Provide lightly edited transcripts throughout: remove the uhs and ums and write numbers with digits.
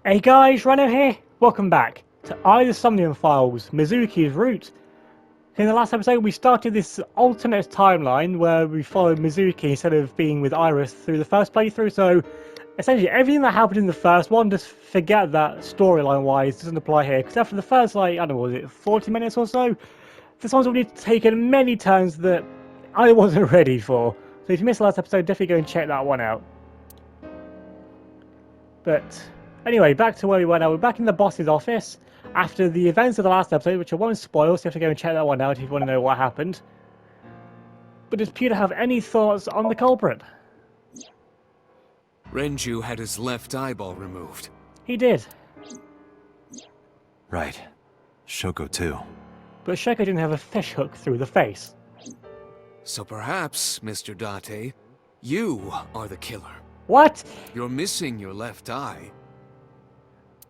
Hey guys, Renju here. Welcome back to the Somnium Files, Mizuki's Route. In the last episode, we started this alternate timeline where we followed Mizuki instead of being with Iris through the first playthrough. So, essentially, everything that happened in the first one, just forget that storyline-wise, doesn't apply here. Because after the first, I don't know, was it 40 minutes or so? This one's already taken many turns that I wasn't ready for. So if you missed the last episode, definitely go and check that one out. But anyway, back to where we were now. We're back in the boss's office after the events of the last episode, which I won't spoil, so you have to go and check that one out if you want to know what happened. But does Peter have any thoughts on the culprit? Renju had his left eyeball removed. He did. Right. Shoko too. But Shoko didn't have a fishhook through the face. So perhaps, Mr. Date, you are the killer. What? You're missing your left eye.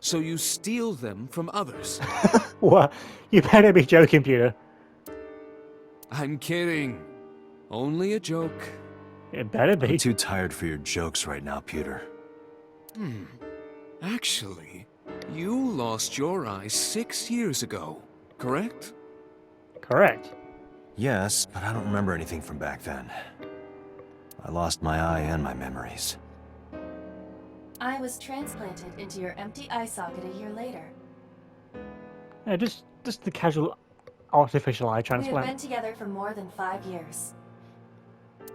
So you steal them from others. What? You better be joking, Peter. I'm kidding. Only a joke. It better be. I'm too tired for your jokes right now, Peter. Actually, you lost your eye 6 years ago, correct? Correct. Yes, but I don't remember anything from back then. I lost my eye and my memories. I was transplanted into your empty eye socket a year later. Yeah, just the casual artificial eye We have transplant. been together for more than 5 years. Do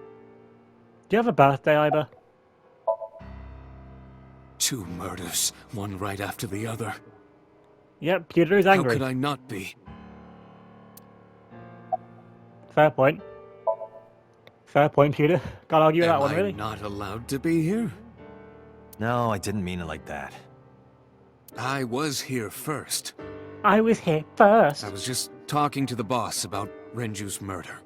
you have a birthday, Iba? 2 murders, one right after the other. Yep, Peter is angry. How could I not be? Fair point. Fair point, Peter. Can't argue with that Am one, I really. not allowed to be here? No, I didn't mean it like that. I was here first. I was here first. I was just talking to the boss about Renju's murder.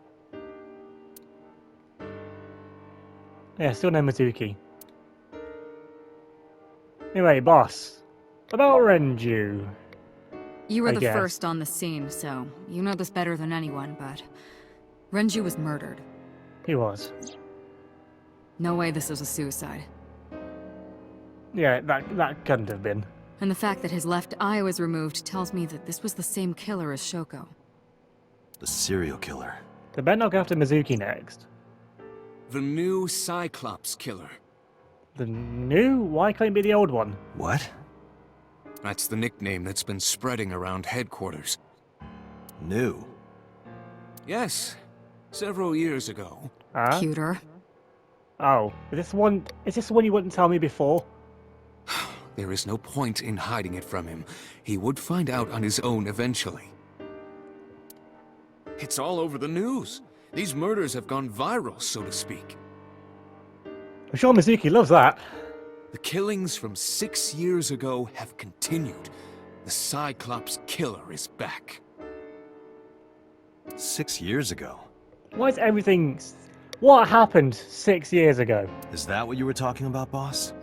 Yeah, still no Mizuki. Anyway, boss. About Renju. You were I the guess. first on the scene, so you know this better than anyone, but Renju was murdered. He was. No way this was a suicide. Yeah, that couldn't have been. And the fact that his left eye was removed tells me that this was the same killer as Shoko. The serial killer. They better not go after Mizuki next. The new Cyclops killer. The new? Why can't it be the old one? What? That's the nickname that's been spreading around headquarters. New. Yes, several years ago. Huh? Cuter. Oh, is this the one you wouldn't tell me before? There is no point in hiding it from him. He would find out on his own eventually. It's all over the news. These murders have gone viral, so to speak. I'm sure Mizuki loves that. The killings from 6 years ago have continued. The Cyclops killer is back. 6 years ago. Why is everything... What happened 6 years ago? Is that what you were talking about, boss?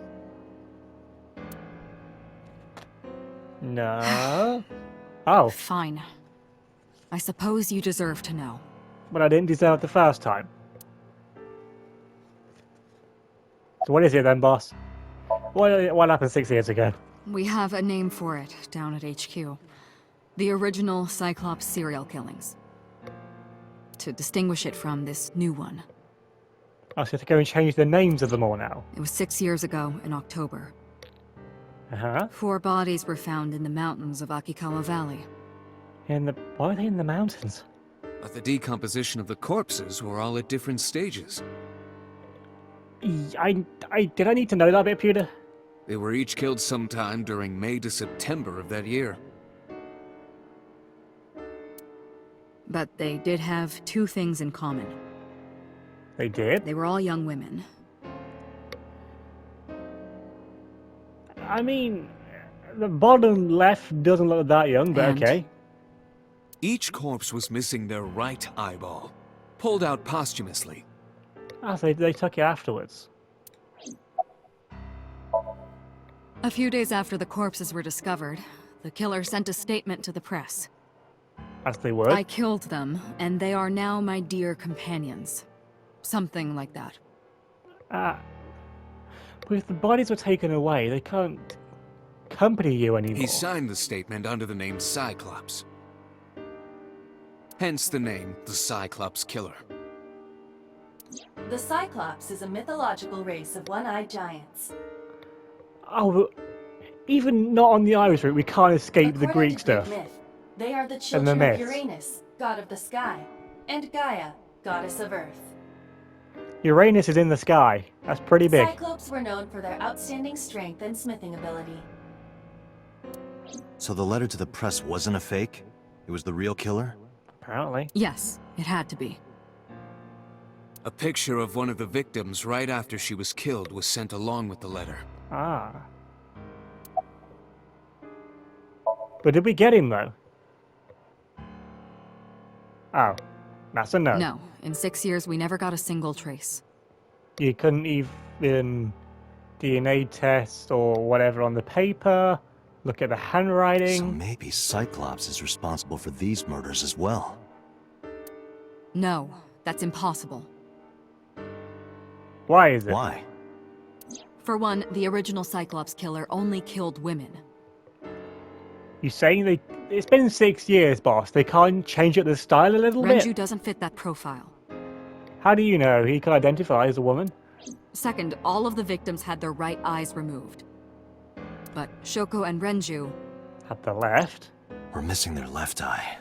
No. Oh, Fine. I suppose you deserve to know. but I didn't deserve the first time. So what is it then, boss? What happened 6 years ago? We have a name for it down at HQ. The original Cyclops Cereal Killings. To distinguish it from this new one. I have to go and change the names of them all now. It was 6 years ago in October. Uh-huh. 4 bodies were found in the mountains of Akikawa Valley. Why are they in the mountains? But the decomposition of the corpses were all at different stages. Did I need to know that bit, Peter? They were each killed sometime during May to September of that year. But they did have 2 things in common. They did? They were all young women. I mean, the bottom left doesn't look that young, but And? okay. Each corpse was missing their right eyeball, pulled out posthumously. Ah, so they took it afterwards. A few days after the corpses were discovered, the killer sent a statement to the press. As they would. I killed them, and they are now my dear companions. Something like that. But if the bodies were taken away, they can't accompany you anymore. He signed the statement under the name Cyclops. Hence the name, the Cyclops Killer. The Cyclops is a mythological race of one-eyed giants. Oh, but even not on the Irish route, we can't escape the According Greek to stuff. myth, they are the And the children of myths. Uranus, god of the sky, and Gaia, goddess of earth. Uranus is in the sky. That's pretty big. Cyclops were known for their outstanding strength and smithing ability. So the letter to the press wasn't a fake? It was the real killer? Apparently. Yes, it had to be. A picture of one of the victims right after she was killed was sent along with the letter. Ah. But did we get him, though? Oh. That's a no. No, in 6 years we never got a single trace. You couldn't even DNA test or whatever on the paper, look at the So handwriting. maybe Cyclops is responsible for these murders as well. No, that's impossible. Why is it? Why? For one, the original Cyclops killer only killed women. You saying they... It's been 6 years, boss. They can't change up the style a little Renju bit? doesn't fit that profile. How do you know he can identify as a woman? Second, all of the victims had their right eyes removed. But Shoko and Renju, At the left. We're missing their left eye.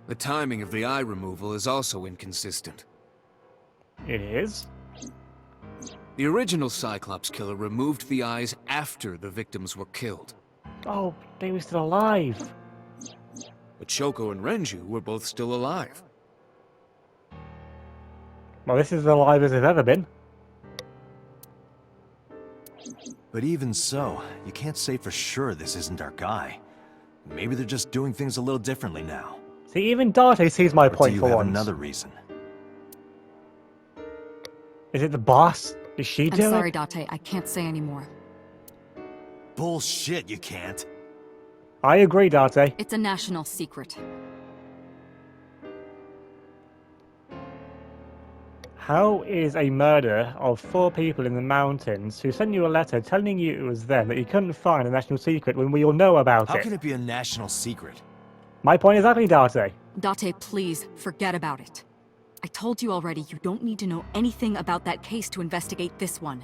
The timing of the eye removal is also inconsistent. It is. The original Cyclops Killer removed the eyes after the victims were killed. Oh, they were still alive. But Shoko and Renju were both still alive. Well, this is as alive as they've ever been. But even so, you can't say for sure this isn't our guy. Maybe they're just doing things a little differently now. See, even Date sees my Or point do you for have once. another reason? Is it the boss? Is she I'm doing sorry, it? Date, I can't say anymore. Bullshit, you can't. I agree, Date. It's a national secret. How is a murder of 4 people in the mountains who sent you a letter telling you it was them that you couldn't find a national secret when we all know about How it? can it be a national secret? My point is exactly, Date. Date, please, forget about it. I told you already, you don't need to know anything about that case to investigate this one.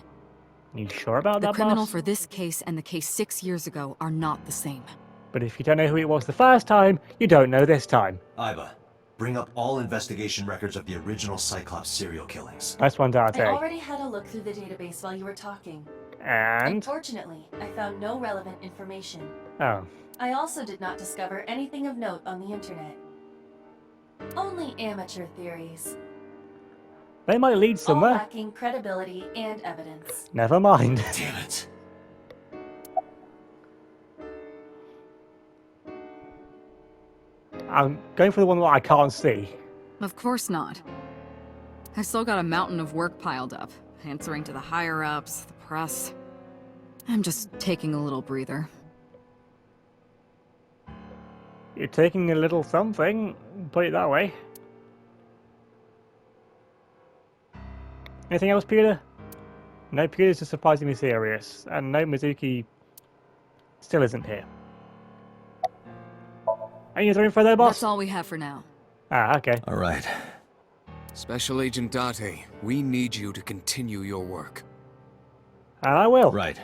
You sure about The that, criminal boss? for this case and the case 6 years ago are not the same. But if you don't know who it was the first time, you don't know this time. Iva, bring up all investigation records of the original Cyclops serial killings. Nice one, Date. I already had a look through the database while you were talking. And... Unfortunately, I found no relevant information. Oh. I also did not discover anything of note on the internet. Only amateur theories, They might lead all somewhere. lacking credibility and evidence. Never mind. Damn it. I'm going for the one that I can't see. Of course not. I still got a mountain of work piled up, answering to the higher-ups, the press. I'm just taking a little breather. You're taking a little something, put it that way. Anything else, Peter? No, Peter's just surprisingly serious. And no, Mizuki still isn't here. Any other info there, boss? That's all we have for now. Ah, okay. All right. Special Agent Date, we need you to continue your work. And I will. Right.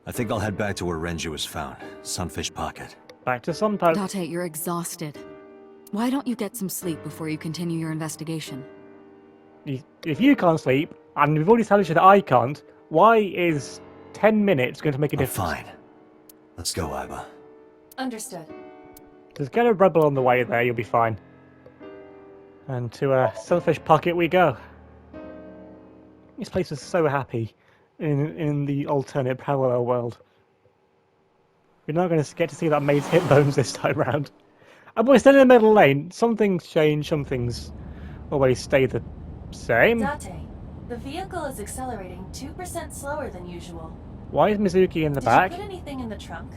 I think I'll head back to where Renju was found. Sunfish Pocket. Back to some post. Date, you're exhausted. Why don't you get some sleep before you continue your investigation? If you can't sleep, and we've already established that I can't, why is 10 minutes going to make a I'm difference? fine. Let's go, Iva. Understood. Just get a rebel on the way there, you'll be fine. And to Sunfish Pocket we go. This place is so happy in the alternate parallel world. We're not going to get to see that maid's hip bones this time round. And we're still in the middle lane. Some things change, some things always stay the same. Date, the vehicle is accelerating 2% slower than usual. Why is Mizuki in the Did back? you put anything in the trunk?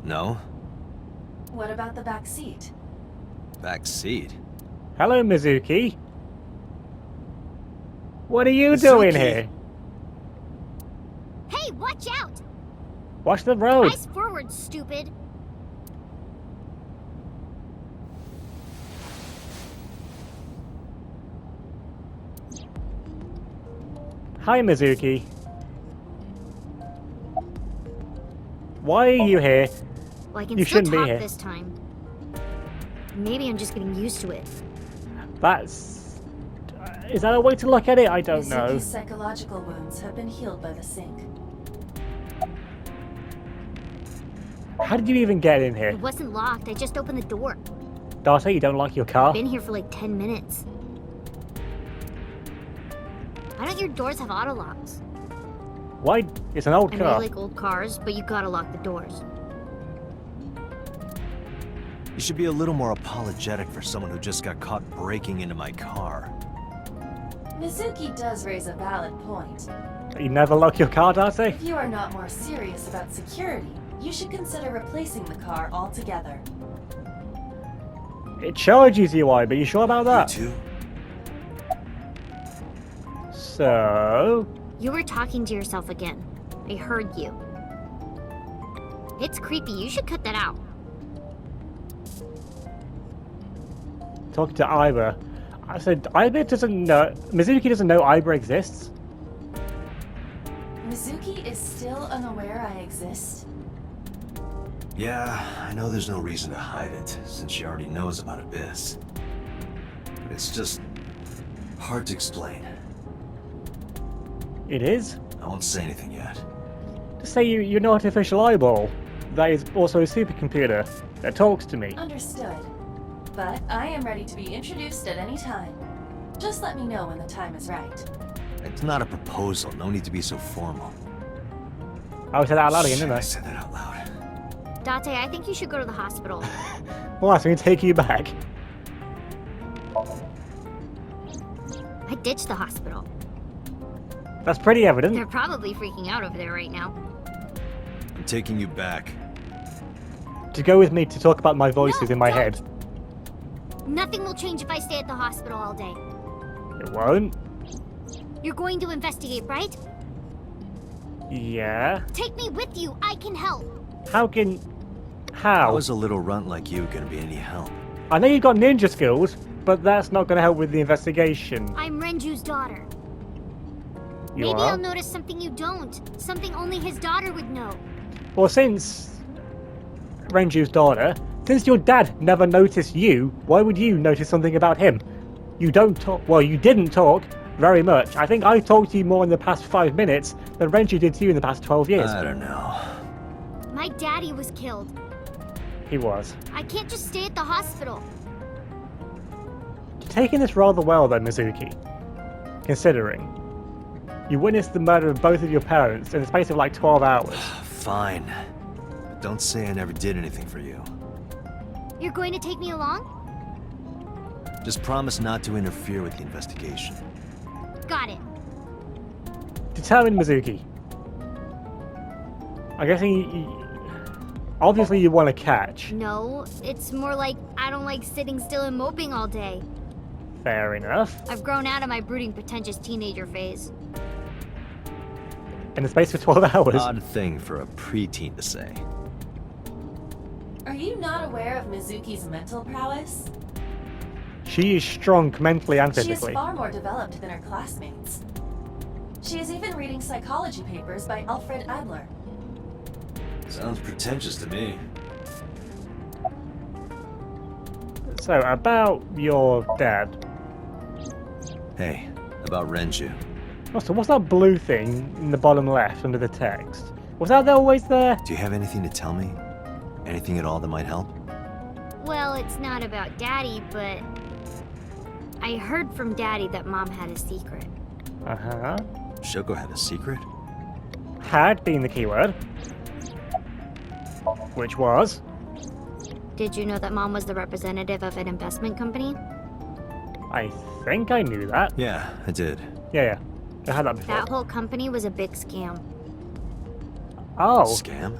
No? What about the back seat? Back seat? Hello, Mizuki. What are you doing Mizuki? here? Watch out! Watch the road. Eyes forward, stupid. Hi, Mizuki. Why are you here? Well, I can You still shouldn't be talk here. this time. Maybe I'm just getting used to it. That's... is that a way to look at it? I don't know. Mizuki's psychological wounds have been healed by the sink. How did you even get in here? It wasn't locked. I just opened the door. Darcy, you don't like your car? Been here for like 10 minutes. Why don't your doors have auto locks? Why? It's an old I know car. you like old cars, but you gotta lock the doors. You should be a little more apologetic for someone who just got caught breaking into my car. Mizuki does raise a valid point. You never lock your car, Darcy? If you are not more serious about security, you should consider replacing the car altogether. It charges you, but you sure about that? You too? So... You were talking to yourself again. I heard you. It's creepy. You should cut that out. talking to Iba. I said, Iba doesn't know... Mizuki doesn't know Iba exists? Mizuki is still unaware I exist? Yeah, I know there's no reason to hide it, since she already knows about Abyss. But it's just... hard to explain. It is? I won't say anything yet. Just say you're an artificial eyeball. That is also a supercomputer that talks to me. Understood. But I am ready to be introduced at any time. Just let me know when the time is right. It's not a proposal, no need to be so formal. I would say that out loud again, Shit, didn't I I? said that out loud. Date, I think you should go to the hospital. Well, that's going to take you back. I ditched the hospital. That's pretty evident. They're probably freaking out over there right now. I'm taking you back. To go with me to talk about my voices No, in my don't. head. Nothing will change if I stay at the hospital all day. It won't. You're going to investigate, right? Yeah. Take me with you. I can help. How can... How How? is a little runt like you gonna be any help? I know you've got ninja skills, but that's not going to help with the investigation. I'm Renju's daughter. You Maybe are? I'll notice something you don't. Something only his daughter would know. Well, since Renju's daughter, since your dad never noticed you, why would you notice something about him? You don't talk. Well, you didn't talk very much. I think I talked to you more in the past 5 minutes than Renju did to you in the past 12 years. I don't know. My daddy was killed. He was. I can't just stay at the hospital. You're taking this rather well, though, Mizuki. Considering you witnessed the murder of both of your parents in the space of like 12 hours. Fine. But don't say I never did anything for you. You're going to take me along? Just promise not to interfere with the investigation. Got it. Determined, Mizuki. I'm guessing obviously you want to catch. No, it's more like I don't like sitting still and moping all day. Fair enough. I've grown out of my brooding, pretentious teenager phase. In the space of 12 hours. Odd thing for a preteen to say. Are you not aware of Mizuki's mental prowess? She is strong mentally and She is physically. far more developed than her classmates. She is even reading psychology papers by Alfred Adler. Sounds pretentious to me. So, about your dad. Hey, about Renju. Also, what's that blue thing in the bottom left under the text? Was that always there? Do you have anything to tell me? Anything at all that might help? Well, it's not about Daddy, but I heard from Daddy that Mom had a secret. Uh-huh. Shoko had a secret? Had being the keyword. Which was? Did you know that Mom was the representative of an investment company? I think I knew that. Yeah, I did. Yeah. I had that before. That whole company was a big scam. Oh. Scam?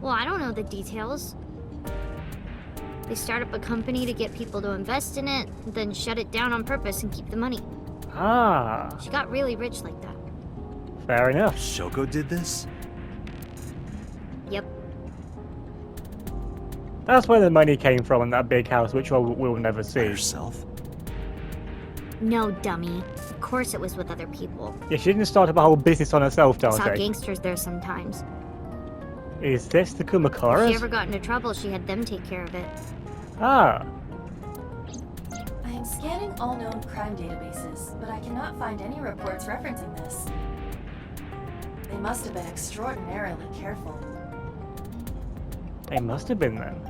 Well, I don't know the details. They start up a company to get people to invest in it, then shut it down on purpose and keep the money. Ah. She got really rich like that. Fair enough. Shoko did this? Yep. That's where the money came from in that big house, which we'll never By see. herself? No, dummy. Of course it was with other people. Yeah, she didn't start up a whole business on herself, I saw Dante. gangsters there sometimes. Is this the If she Kumakaras? ever got into trouble, she had them take care of it. Ah, I am scanning all known crime databases, but I cannot find any reports referencing this. They must have been extraordinarily careful. they must have been then.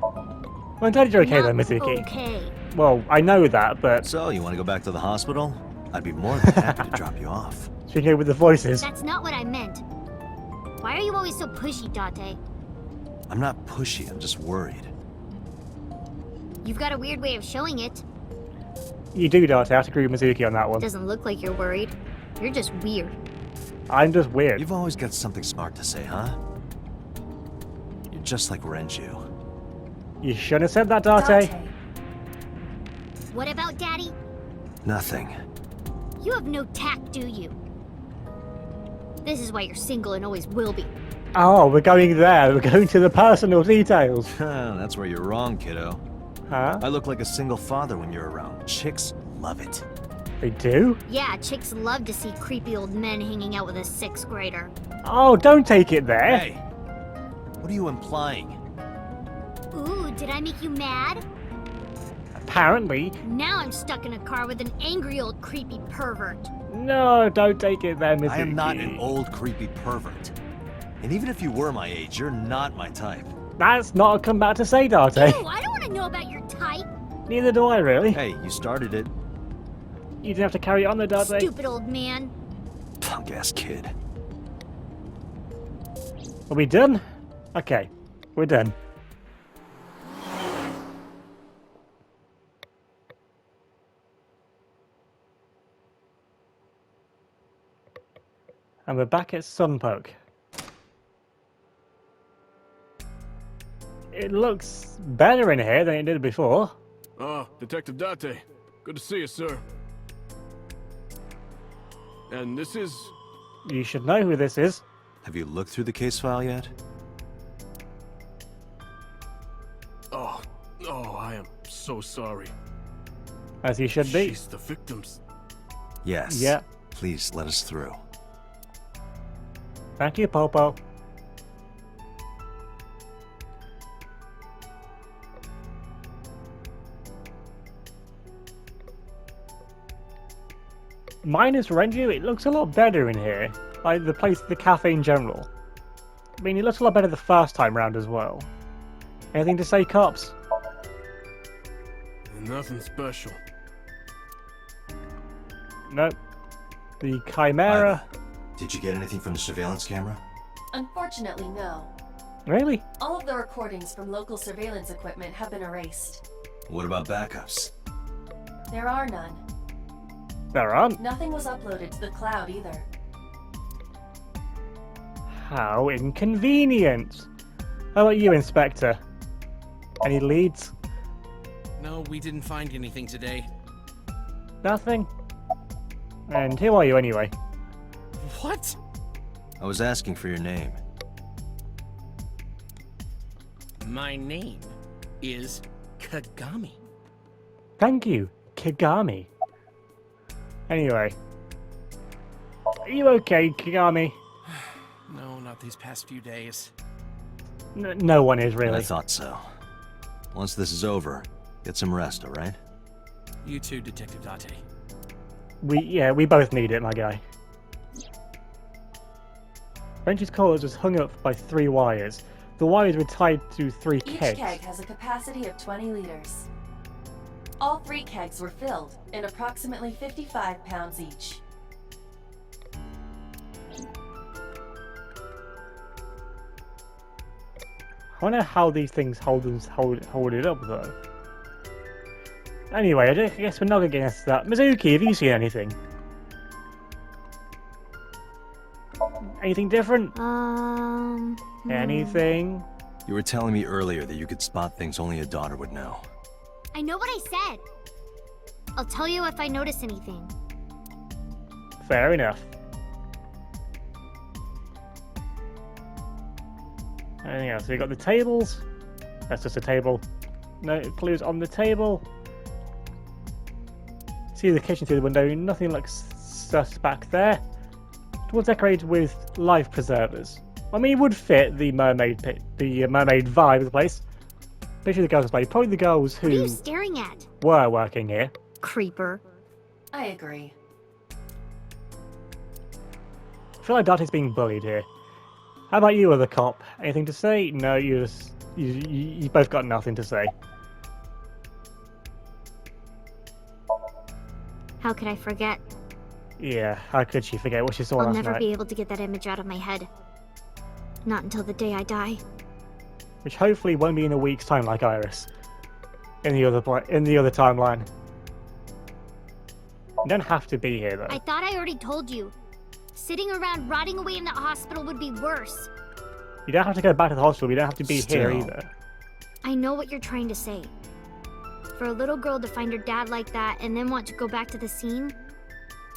Well, I'm glad you're okay then, Not Mizuki. Okay. Well, I know that, but So, you want to go back to the hospital? I'd be more than happy to drop you off. speaking with the voices. That's not what I meant. Why are you always so pushy, Date? I'm not pushy, I'm just worried. You've got a weird way of showing it. You do, Dante. I have to agree with Mizuki on that one. Doesn't look like you're worried. You're just weird. I'm just weird. You've always got something smart to say, huh? You're just like Renju. You shouldn't have said that, Date. What about Daddy? Nothing. You have no tact, do you? This is why you're single and always will be. Oh, we're going there. We're going to the personal details. That's where you're wrong, kiddo. Huh? I look like a single father when you're around. Chicks love it. They do? Yeah, chicks love to see creepy old men hanging out with a 6th grader. Oh, don't take it there. Hey! What are you implying? Ooh, did I make you mad? Apparently. Now I'm stuck in a car with an angry old creepy pervert. No, don't take it there, Mizuki. I am not an old, creepy pervert. And even if you were my age, you're not my type. That's not a comeback to say, Dante. Ooh, I don't want to know about your type. Neither do I, really. Hey, you started it. You didn't have to carry on the Dante. Stupid old man. Punk-ass kid. Are we done? Okay, we're done. And we're back at Sunpoke. It looks better in here than it did before. Ah, Detective Date. Good to see you, sir. And this is... You should know who this is. Have you looked through the case file yet? Oh, I am so sorry. As you should be. She's the victim's... Yes. Yeah. Please, let us through. Thank you, Popo. Minus Renju, it looks a lot better in here. Like the place, the cafe in general. I mean, it looks a lot better the first time round as well. Anything to say, cops? Nothing special. Nope. The Chimera. Did you get anything from the surveillance camera? Unfortunately, no. Really? All of the recordings from local surveillance equipment have been erased. What about backups? There are none. There aren't. Nothing was uploaded to the cloud either. How inconvenient. How about you, Inspector? Any leads? No, we didn't find anything today. Nothing? And who are you anyway? What? I was asking for your name. My name is Kagami. Thank you, Kagami. Anyway. Are you okay, Kagami? No, not these past few days. No one is I really. thought so. Once this is over, get some rest, alright? You too, Detective Date. We both need it, my guy. Renju's collars was hung up by 3 wires. The wires were tied to 3 Each kegs. keg has a capacity of 20 liters. All 3 kegs were filled, and approximately 55 pounds each. I wonder how these things hold it up, though. Anyway, I guess we're not going to get into that. Mizuki, have you seen anything? Anything different? Anything? You were telling me earlier that you could spot things only a daughter would know. I know what I said. I'll tell you if I notice anything. Fair enough. Anything else? So we got the tables. That's just a table. No clues on the table. See the kitchen through the window. Nothing looks sus back there. It was decorated with life preservers. I mean, it would fit the mermaid vibe of the place. Especially the girls play. Probably the girls What are you who staring at? were working here. Creeper. I agree. I feel like Dante's being bullied here. How about you, other cop? Anything to say? No, you both got nothing to say. How could I forget? Yeah, how could she forget what she saw I'll last never night? be able to get that image out of my head. Not until the day I die. Which hopefully won't be in a week's time like Iris. In the other timeline. You don't have to be here though. I thought I already told you. Sitting around rotting away in that hospital would be worse. You don't have to go back to the hospital, you don't have to be here Still. either. I know what you're trying to say. For a little girl to find her dad like that and then want to go back to the scene,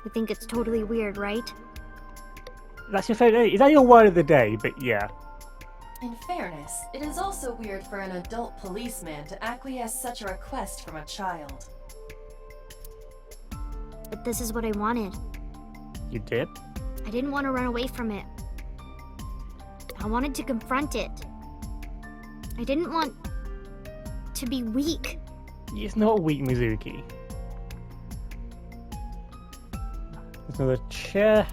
you think it's totally weird, right? That's your favorite. Is that your word of the day? But yeah. In fairness, it is also weird for an adult policeman to acquiesce such a request from a child. But this is what I wanted. You did? I didn't want to run away from it. I wanted to confront it. I didn't want to be weak. It's not weak, Mizuki. There's another chair.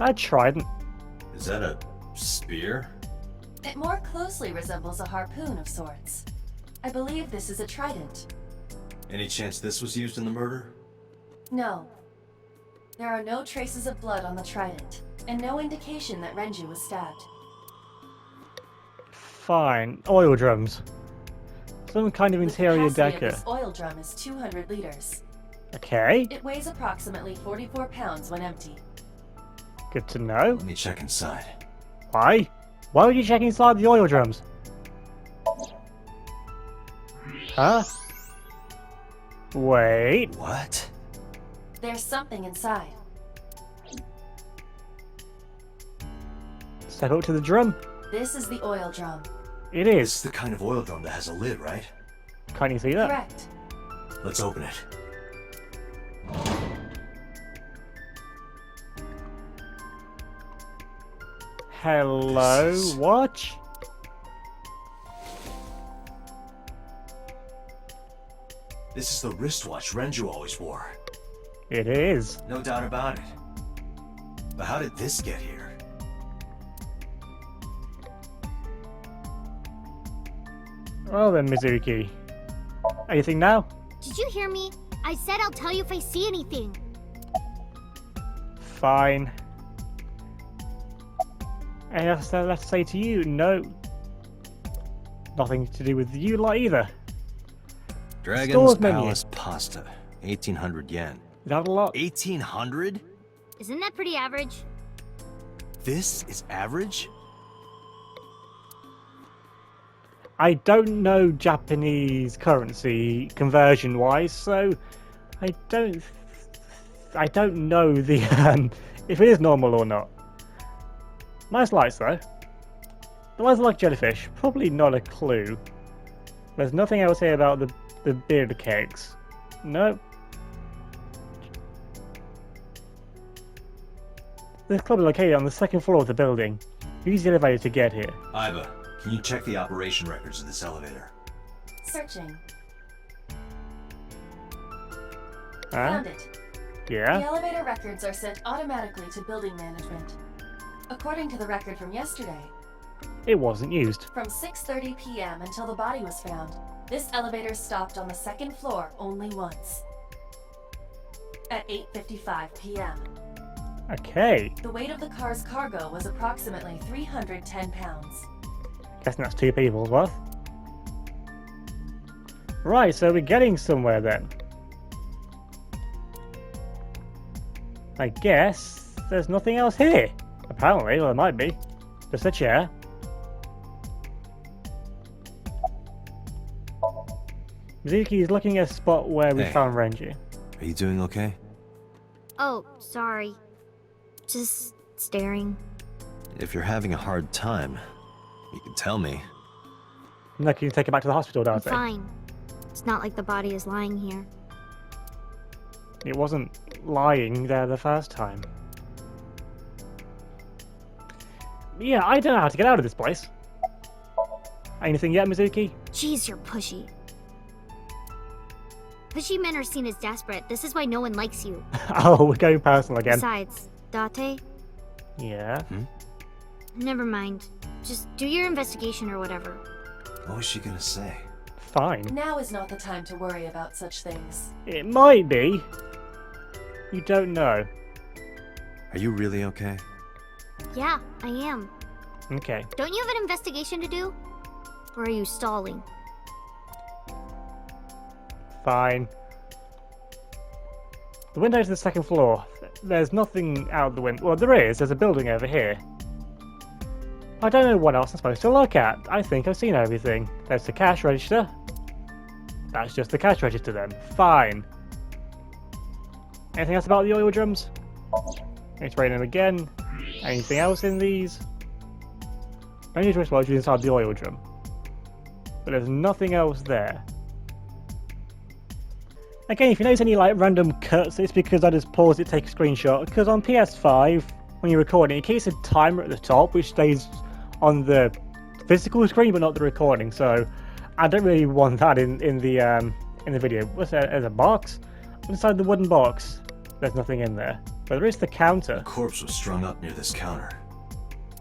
A trident. Is that a spear? It more closely resembles a harpoon of sorts. I believe this is a trident. Any chance this was used in the murder? No. There are no traces of blood on the trident, and no indication that Renju was stabbed. Fine. Oil drums. Some kind of The interior capacity of decor. this oil drum is 200 liters. Okay. It weighs approximately 44 pounds when empty. Good to know. Let me check inside. Why? Why would you check inside the oil drums? Huh? Wait. What? There's something inside. Step up to the drum. This is the oil drum. It This is is. the kind of oil drum that has a lid, right? Can't you see that? Correct. Let's open it. Hello, This is- watch? This is the wristwatch Renju always wore. It is. No doubt about it. But how did this get here? Well then, Mizuki. Anything now? Did you hear me? I said I'll tell you if I see anything. Fine. Anything else left to say to you? No. Nothing to do with you lot either. Dragon's Stores menu. Palace pasta. 1800 yen. Is that a lot? 1800? Isn't that pretty average? This is average? I don't know Japanese currency conversion wise, so I don't know the if it is normal or not. Nice lights though. The ones like jellyfish, probably not a clue. There's nothing else here about the beard kegs. Nope. This club is located on the second floor of the building. Use the elevator to get here. Iba, can you check the operation records of this elevator? Searching. Huh? Found it. The Yeah? elevator records are sent automatically to building management. According to the record from yesterday, It wasn't used. from 6:30 p.m. until the body was found, this elevator stopped on the second floor only once. At 8:55 p.m. Okay. The weight of the car's cargo was approximately 310 pounds. Guessing that's two people's worth. Right, so we're getting somewhere then. I guess there's nothing else here. Apparently, well, there might be. Just a chair. Mizuki is looking at a spot where we Hey. found Renju. Are you doing okay? Oh, sorry. Just staring. If you're having a hard time, You can tell me. No, can you take it back to the hospital, I'm does it? fine. It's not like the body is lying here. It wasn't lying there the first time. Yeah, I don't know how to get out of this place. Anything yet, Mizuki? Jeez, you're pushy. Pushy men are seen as desperate. This is why no one likes you. Oh, we're going personal again. Besides, Date? Yeah. Never mind. Just do your investigation or whatever. What was she gonna say? Fine. Now is not the time to worry about such things. It might be. You don't know. Are you really okay? Yeah, I am. Okay. Don't you have an investigation to do? Or are you stalling? Fine. The window to the second floor. There's nothing out the window. Well, there is. There's a building over here. I don't know what else I'm supposed to look at. I think I've seen everything. There's the cash register. That's just the cash register then. Fine. Anything else about the oil drums? It's raining again. Anything else in these? Only wristwatch is inside the oil drum. But there's nothing else there. Again, if you notice any like random cuts, it's because I just paused it, take a screenshot. Because on PS5, when you're recording, it keeps a timer at the top, which stays on the physical screen, but not the recording. So I don't really want that in the video. What's that? There's a box inside the wooden box. There's nothing in there, but there is the counter. The corpse was strung up near this counter.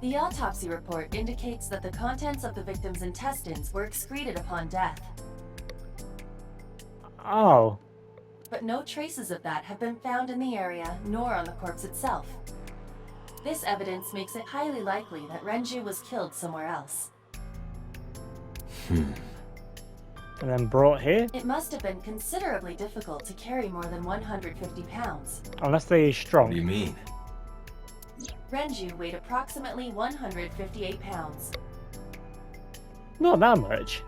The autopsy report indicates that the contents of the victim's intestines were excreted upon death, Oh, but no traces of that have been found in the area nor on the corpse itself. This evidence makes it highly likely that Renju was killed somewhere else. and then brought here, It must have been considerably difficult to carry more than 150 pounds. unless they're What do you strong. mean? Renju weighed approximately 158 pounds. Not that much.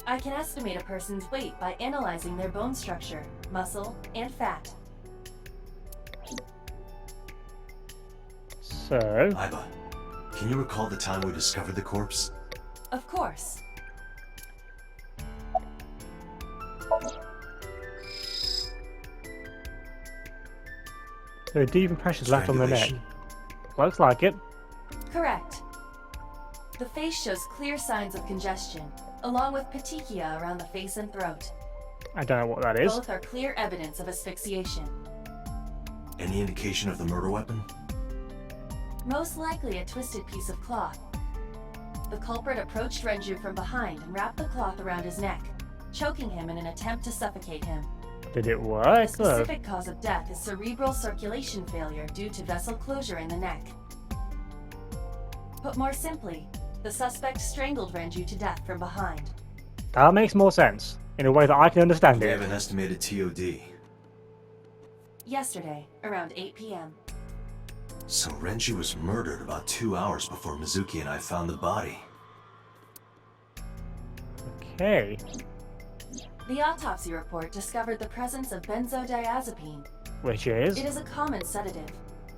I can estimate a person's weight by analyzing their bone structure, muscle, and fat. So, Aiba, can you recall the time we discovered the corpse? Of course. there are deep impressions left on the neck. Strangulation? Looks like it. Correct. The face shows clear signs of congestion, along with petechia around the face and throat. I don't know what that is. Both are clear evidence of asphyxiation. Any indication of the murder weapon? Most likely a twisted piece of cloth. The culprit approached Renju from behind and wrapped the cloth around his neck, choking him in an attempt to suffocate him. Did it The work though? specific cause of death is cerebral circulation failure due to vessel closure in the neck. Put more simply, the suspect strangled Renju to death from behind. That makes more sense in a way that I can understand Do we it. have an estimated TOD? Yesterday, around 8 p.m. So Renju was murdered about 2 hours before Mizuki and I found the body. Okay. The autopsy report discovered the presence of benzodiazepine. Which is? It is a common sedative.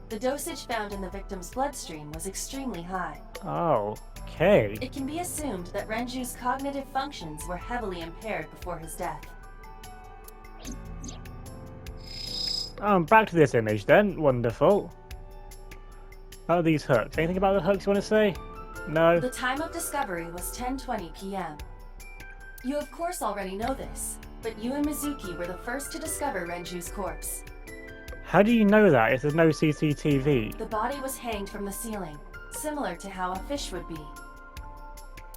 The dosage found in the victim's bloodstream was extremely high. Oh, okay. It can be assumed that Renju's cognitive functions were heavily impaired before his death. Back to this image then. Wonderful. Oh, these hooks. Anything about the hooks you want to say? No? The time of discovery was 10:20 p.m. You of course already know this, but you and Mizuki were the first to discover Renju's corpse. How do you know that if there's no CCTV? The body was hanged from the ceiling, similar to how a fish would be.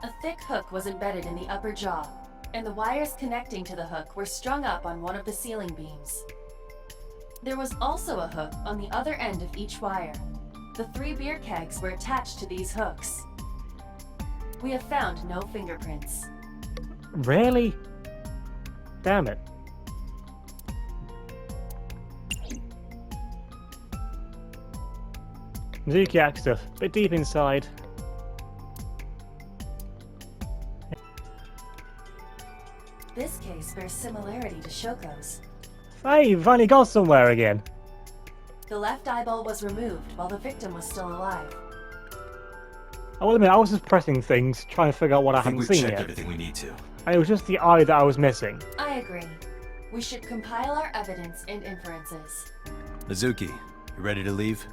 A thick hook was embedded in the upper jaw, and the wires connecting to the hook were strung up on one of the ceiling beams. There was also a hook on the other end of each wire. The 3 beer kegs were attached to these hooks. We have found no fingerprints. Really? Damn it. Mizuki acts stuff, but deep inside. This case bears similarity to Shoko's. Hey, you've finally got somewhere again. The left eyeball was removed while the victim was still alive. I will admit, I was just pressing things, trying to figure out what I I think hadn't we've seen checked yet. everything we need to. And it was just the eye that I was missing. I agree. We should compile our evidence and inferences. Mizuki, you ready to leave?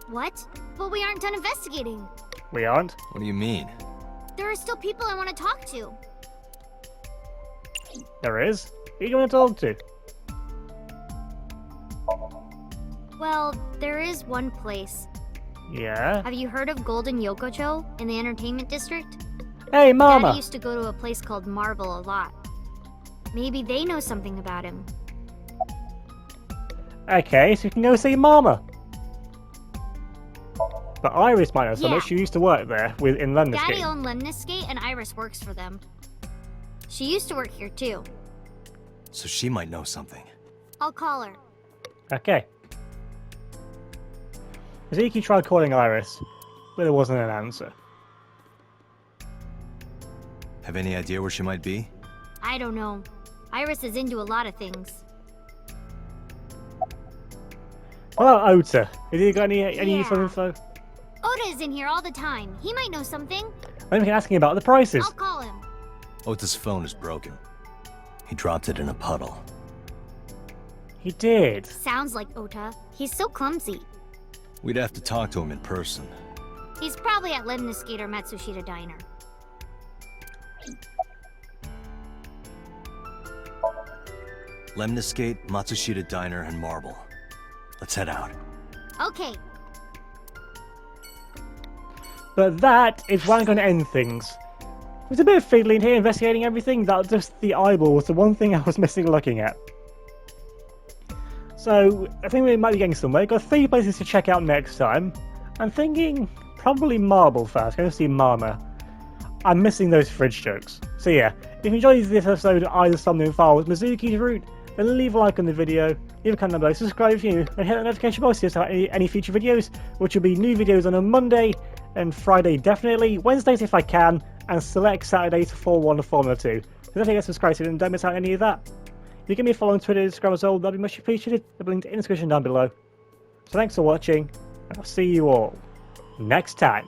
What? But we aren't done investigating. We aren't? What do you mean? There are still people I want to talk to. There is. Who are you going to talk to? Well, there is one place. Yeah? Have you heard of Golden Yokocho in the entertainment district? Hey, Mama! Daddy used to go to a place called Marble a lot. Maybe they know something about him. Okay, so you can go see Mama. But Iris might know so Yeah. much. She used to work there in London. Daddy owned Lemniscate and Iris works for them. She used to work here too. So she might know something. I'll call her. Okay. Mizuki tried calling Iris, but there wasn't an answer. Have any idea where she might be? I don't know. Iris is into a lot of things. What about Ota? Has he got any Yeah. useful info? Oda is in here all the time. He might know something. I'm asking about the prices. I'll call him. Ota's phone is broken. He dropped it in a puddle. He did. Sounds like Ota. He's so clumsy. We'd have to talk to him in person. He's probably at Lemniscate or Matsushita Diner. Lemniscate, Matsushita Diner, and Marble. Let's head out. Okay. But that is where I'm going to end things. It was a bit of fiddling here, investigating everything. That just the eyeball was the one thing I was missing looking at. So I think we might be getting somewhere. Got 3 places to check out next time. I'm thinking probably Marble first. Going to see Mama. I'm missing those fridge jokes. So yeah, if you enjoyed this episode of either Somnium File with Mizuki's Route, then leave a like on the video, leave a comment down below, subscribe if you're new, and hit that notification bell to see any future videos, which will be new videos on a Monday and Friday definitely, Wednesdays if I can, and select Saturdays for Formula 1 and Formula 2. So don't forget to subscribe to it and don't miss out on any of that. If you give me a follow on Twitter and Instagram as well, that'd be much appreciated. I'll be linked in the description down below. So thanks for watching, and I'll see you all next time.